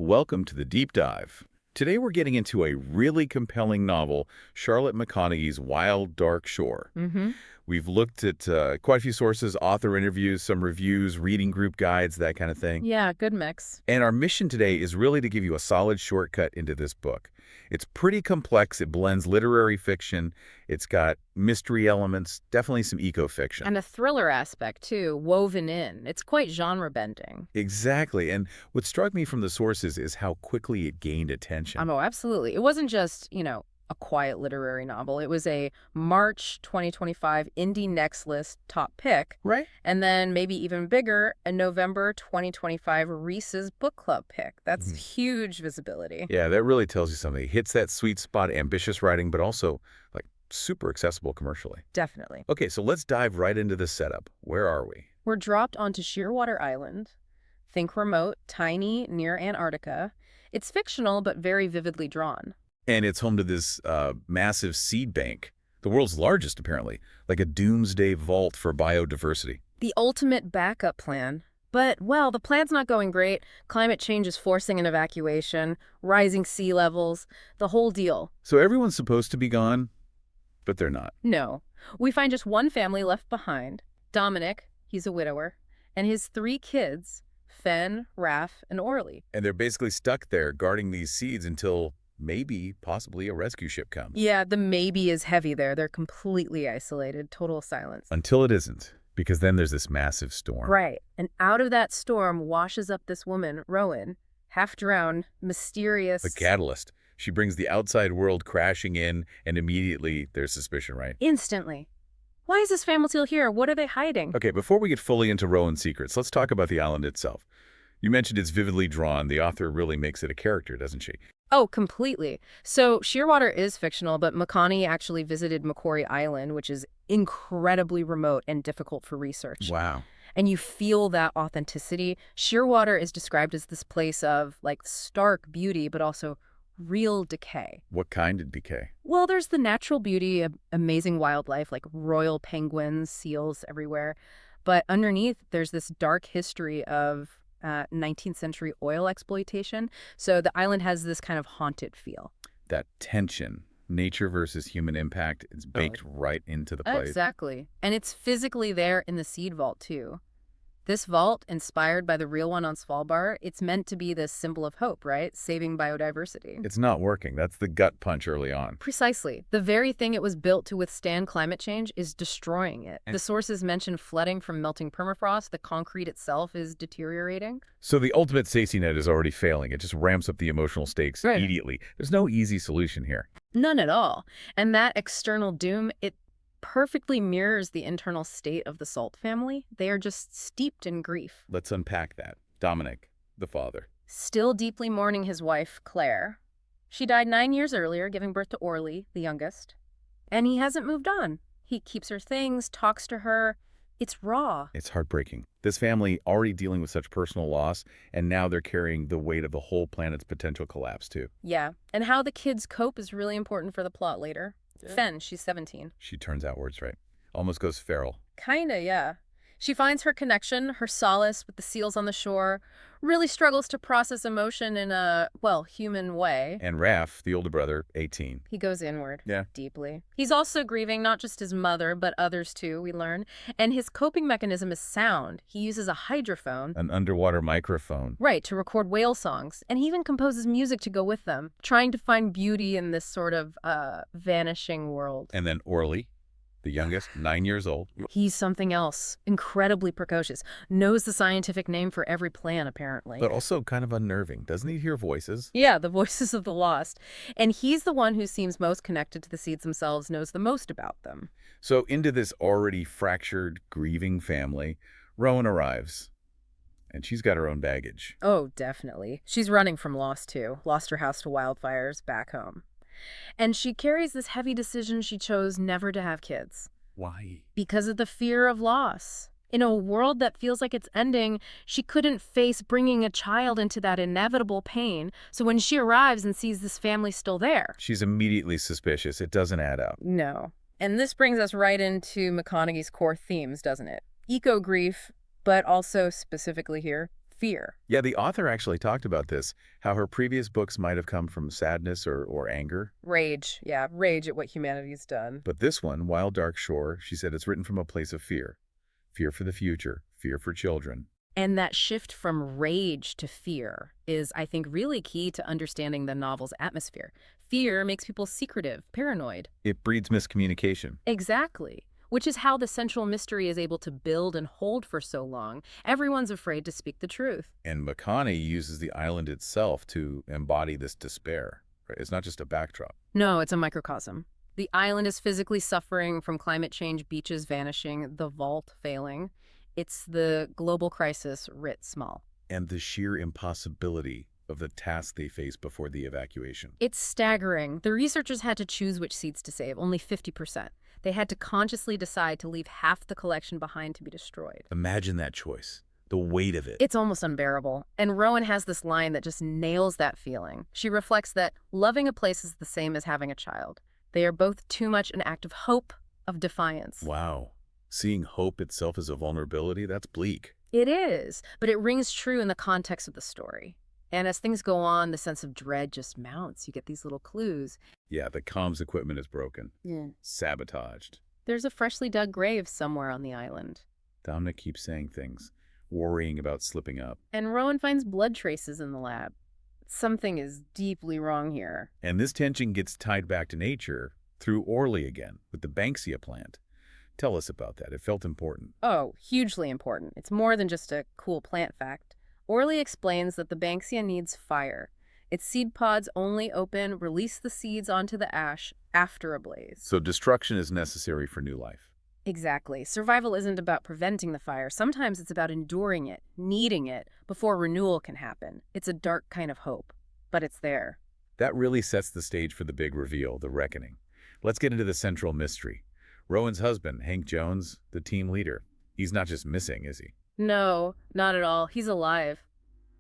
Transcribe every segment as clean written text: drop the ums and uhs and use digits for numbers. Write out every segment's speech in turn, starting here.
Welcome to the Deep Dive. Today we're getting into a really compelling novel, Charlotte McConaghy's Wild Dark Shore. Mm-hmm. We've looked at quite a few sources, author interviews, some reviews, reading group guides, that kind of thing. Yeah, good mix. And our mission today is really to give you a solid shortcut into this book. It's pretty complex. It blends literary fiction. It's got mystery elements, definitely some eco-fiction. And a thriller aspect, too, woven in. It's quite genre-bending. Exactly. And what struck me from the sources is how quickly it gained attention. Oh, absolutely. It wasn't just, a quiet literary novel. It was a March 2025 Indie Next List top pick. Right. And then maybe even bigger, a November 2025 Reese's Book Club pick. That's huge visibility. Yeah, that really tells you something. It hits that sweet spot, ambitious writing, but also like super accessible commercially. Definitely. Okay, so let's dive right into the setup. Where are we? We're dropped onto Shearwater Island. Think remote, tiny, near Antarctica. It's fictional, but very vividly drawn. And it's home to this massive seed bank, the world's largest apparently, like a doomsday vault for biodiversity. The ultimate backup plan. But, well, the plan's not going great. Climate change is forcing an evacuation, rising sea levels, the whole deal. So everyone's supposed to be gone, but they're not. No. We find just one family left behind. Dominic, he's a widower, and his 3 kids, Fen, Raph, and Orly. And they're basically stuck there guarding these seeds until maybe, possibly a rescue ship comes. Yeah, the maybe is heavy there. They're completely isolated, total silence. Until it isn't, because then there's this massive storm. Right. And out of that storm washes up this woman, Rowan, half drowned, mysterious. The catalyst. She brings the outside world crashing in, and immediately there's suspicion, right? Instantly. Why is this family still here? What are they hiding? Okay, before we get fully into Rowan's secrets, let's talk about the island itself. You mentioned it's vividly drawn. The author really makes it a character, doesn't she? Oh, completely. So Shearwater is fictional, but McConaughey actually visited Macquarie Island, which is incredibly remote and difficult for research. Wow. And you feel that authenticity. Shearwater is described as this place of, like, stark beauty, but also real decay. What kind of decay? Well, there's the natural beauty of amazing wildlife, like royal penguins, seals everywhere. But underneath, there's this dark history of 19th century oil exploitation. So the island has this kind of haunted feel. That tension, nature versus human impact, is baked right into the place. Exactly. And it's physically there in the seed vault, too. This vault, inspired by the real one on Svalbard, it's meant to be this symbol of hope, right? Saving biodiversity. It's not working. That's the gut punch early on. Precisely. The very thing it was built to withstand climate change is destroying it. The sources mention flooding from melting permafrost. The concrete itself is deteriorating. So the ultimate safety net is already failing. It just ramps up the emotional stakes Right. immediately. There's no easy solution here. None at all. And that external doom, it perfectly mirrors the internal state of the Salt family. They are just steeped in grief. Let's unpack that. Dominic, the father. Still deeply mourning his wife, Claire. She died 9 years earlier, giving birth to Orly, the youngest. And he hasn't moved on. He keeps her things, talks to her. It's raw. It's heartbreaking. This family already dealing with such personal loss, and now they're carrying the weight of the whole planet's potential collapse, too. Yeah. And how the kids cope is really important for the plot later. Yeah. Fen, she's 17. She turns outwards, right? Almost goes feral. Kinda, yeah. She finds her connection, her solace with the seals on the shore, really struggles to process emotion in a, well, human way. And Raph, the older brother, 18. He goes inward. Yeah. Deeply. He's also grieving not just his mother, but others too, we learn. And his coping mechanism is sound. He uses a hydrophone. An underwater microphone. Right, to record whale songs. And he even composes music to go with them, trying to find beauty in this sort of vanishing world. And then Orly, the youngest, 9 years old. He's something else, incredibly precocious, knows the scientific name for every plant, apparently. But also kind of unnerving. Doesn't he hear voices? Yeah, the voices of the lost. And he's the one who seems most connected to the seeds themselves, knows the most about them. So into this already fractured, grieving family, Rowan arrives. And she's got her own baggage. Oh, definitely. She's running from loss, too. Lost her house to wildfires, back home. And she carries this heavy decision she chose never to have kids. Why? Because of the fear of loss. In a world that feels like it's ending, she couldn't face bringing a child into that inevitable pain. So when she arrives and sees this family still there. She's immediately suspicious. It doesn't add up. No. And this brings us right into McConaughey's core themes, doesn't it? Eco-grief, but also specifically here, fear. Yeah, the author actually talked about this, how her previous books might have come from sadness or anger. Rage. Yeah, rage at what humanity's done. But this one, Wild Dark Shore, she said it's written from a place of fear. Fear for the future, fear for children. And that shift from rage to fear is, I think, really key to understanding the novel's atmosphere. Fear makes people secretive, paranoid. It breeds miscommunication. Exactly. Which is how the central mystery is able to build and hold for so long. Everyone's afraid to speak the truth. And McConaghy uses the island itself to embody this despair. Right? It's not just a backdrop. No, it's a microcosm. The island is physically suffering from climate change, beaches vanishing, the vault failing. It's the global crisis writ small. And the sheer impossibility of the task they face before the evacuation. It's staggering. The researchers had to choose which seeds to save, only 50%. They had to consciously decide to leave half the collection behind to be destroyed. Imagine that choice, the weight of it. It's almost unbearable. And Rowan has this line that just nails that feeling. She reflects that loving a place is the same as having a child. They are both too much an act of hope, of defiance. Wow. Seeing hope itself as a vulnerability, that's bleak. It is, but it rings true in the context of the story. And as things go on, the sense of dread just mounts. You get these little clues. Yeah, the comms equipment is broken. Yeah. Sabotaged. There's a freshly dug grave somewhere on the island. Dominic keeps saying things, worrying about slipping up. And Rowan finds blood traces in the lab. Something is deeply wrong here. And this tension gets tied back to nature through Orly again, with the Banksia plant. Tell us about that. It felt important. Oh, hugely important. It's more than just a cool plant fact. Orly explains that the Banksia needs fire. Its seed pods only release the seeds onto the ash after a blaze. So destruction is necessary for new life. Exactly. Survival isn't about preventing the fire. Sometimes it's about enduring it, needing it, before renewal can happen. It's a dark kind of hope, but it's there. That really sets the stage for the big reveal, the reckoning. Let's get into the central mystery. Rowan's husband, Hank Jones, the team leader. He's not just missing, is he? No, not at all. He's alive,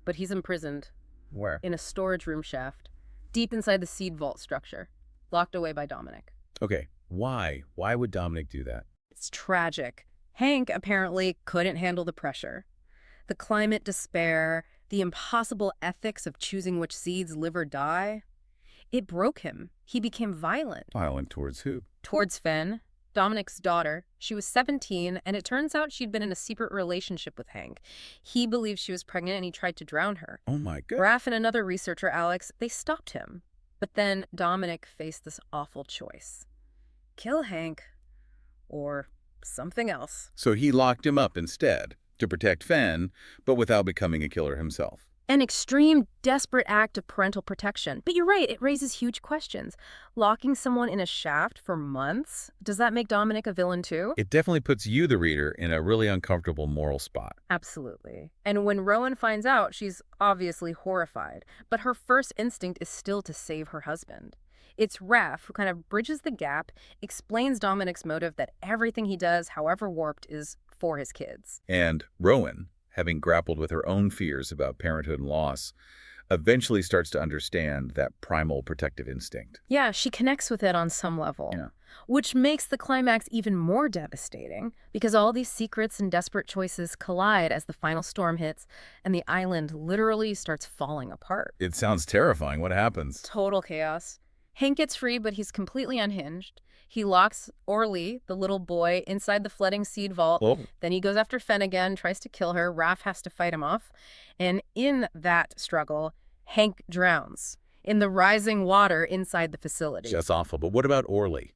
but he's imprisoned Where? in a storage room shaft, deep inside the seed vault structure, locked away by Dominic. Okay, why? Why would Dominic do that? It's tragic. Hank apparently couldn't handle the pressure. The climate despair, the impossible ethics of choosing which seeds live or die. It broke him. He became violent. Violent towards who? Towards Fen, Dominic's daughter. She was 17, and it turns out she'd been in a secret relationship with Hank. He believed she was pregnant, and he tried to drown her. Oh my God. Raph and another researcher, Alex, they stopped him. But then Dominic faced this awful choice. Kill Hank, or something else. So he locked him up instead, to protect Fen, but without becoming a killer himself. An extreme, desperate act of parental protection. But you're right, it raises huge questions. Locking someone in a shaft for months? Does that make Dominic a villain too? It definitely puts you, the reader, in a really uncomfortable moral spot. Absolutely. And when Rowan finds out, she's obviously horrified. But her first instinct is still to save her husband. It's Raph who kind of bridges the gap, explains Dominic's motive that everything he does, however warped, is for his kids. And Rowan, having grappled with her own fears about parenthood and loss, eventually starts to understand that primal protective instinct. Yeah, she connects with it on some level. Yeah. Which makes the climax even more devastating, because all these secrets and desperate choices collide as the final storm hits, and the island literally starts falling apart. It sounds terrifying. What happens? Total chaos. Hank gets free, but he's completely unhinged. He locks Orly, the little boy, inside the flooding seed vault. Well, Then he goes after Fen again, tries to kill her. Raph has to fight him off. And in that struggle, Hank drowns in the rising water inside the facility. that's awful. But what about Orly?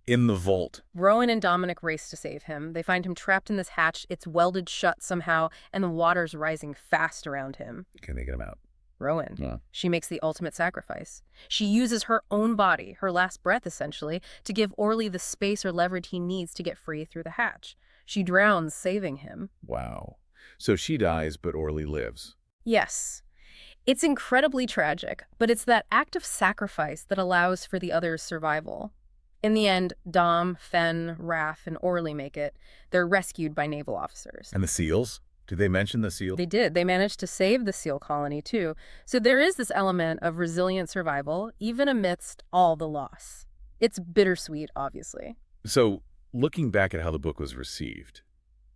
In the vault. Rowan and Dominic race to save him. They find him trapped in this hatch. It's welded shut somehow, and the water's rising fast around him. Can they get him out? Rowan. Yeah. She makes the ultimate sacrifice. She uses her own body, her last breath essentially, to give Orly the space or leverage he needs to get free through the hatch. She drowns, saving him. Wow. So she dies, but Orly lives. Yes. It's incredibly tragic, but it's that act of sacrifice that allows for the other's survival. In the end, Dom, Fen, Raph, and Orly make it. They're rescued by naval officers. And the seals? Did they mention the seals? They did. They managed to save the seal colony, too. So there is this element of resilient survival, even amidst all the loss. It's bittersweet, obviously. So, looking back at how the book was received,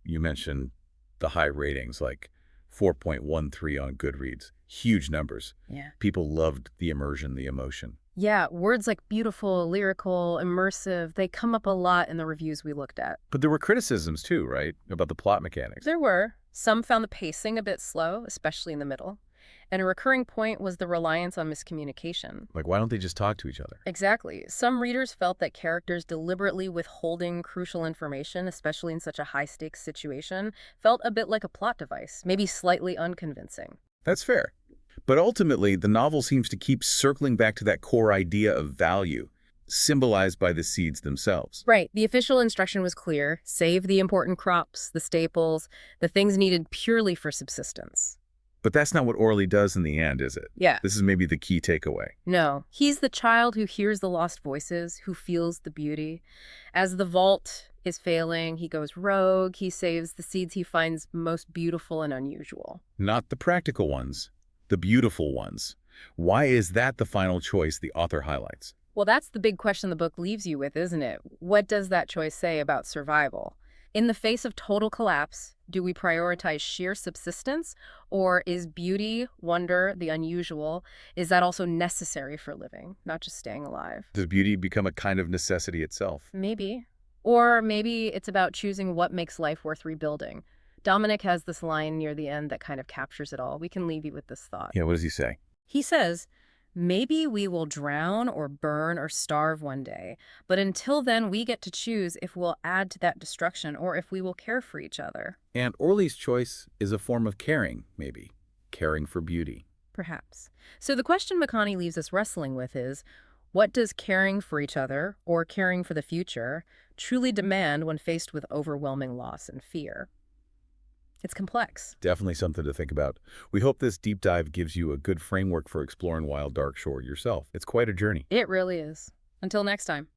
you mentioned the high ratings, like 4.13 on Goodreads. Huge numbers. Yeah. People loved the immersion, the emotion. Yeah, words like beautiful, lyrical, immersive, they come up a lot in the reviews we looked at. But there were criticisms too, right? About the plot mechanics. There were. Some found the pacing a bit slow, especially in the middle. And a recurring point was the reliance on miscommunication. Like, why don't they just talk to each other? Exactly. Some readers felt that characters deliberately withholding crucial information, especially in such a high-stakes situation, felt a bit like a plot device, maybe slightly unconvincing. That's fair. But ultimately, the novel seems to keep circling back to that core idea of value, symbolized by the seeds themselves. Right. The official instruction was clear: save the important crops, the staples, the things needed purely for subsistence. But that's not what Orley does in the end, is it? Yeah. This is maybe the key takeaway. No. He's the child who hears the lost voices, who feels the beauty. As the vault is failing, he goes rogue, he saves the seeds he finds most beautiful and unusual. Not the practical ones, the beautiful ones. Why is that the final choice the author highlights? Well, that's the big question the book leaves you with, isn't it? What does that choice say about survival? In the face of total collapse, do we prioritize sheer subsistence, or is beauty, wonder, the unusual, is that also necessary for living, not just staying alive? Does beauty become a kind of necessity itself? Maybe. Or maybe it's about choosing what makes life worth rebuilding. Dominic has this line near the end that kind of captures it all. We can leave you with this thought. Yeah, what does he say? He says, maybe we will drown or burn or starve one day, but until then we get to choose if we'll add to that destruction or if we will care for each other. And Orley's choice is a form of caring, maybe. Caring for beauty. Perhaps. So the question McConaghy leaves us wrestling with is, what does caring for each other, or caring for the future, truly demand when faced with overwhelming loss and fear? It's complex. Definitely something to think about. We hope this deep dive gives you a good framework for exploring Wild Dark Shore yourself. It's quite a journey. It really is. Until next time.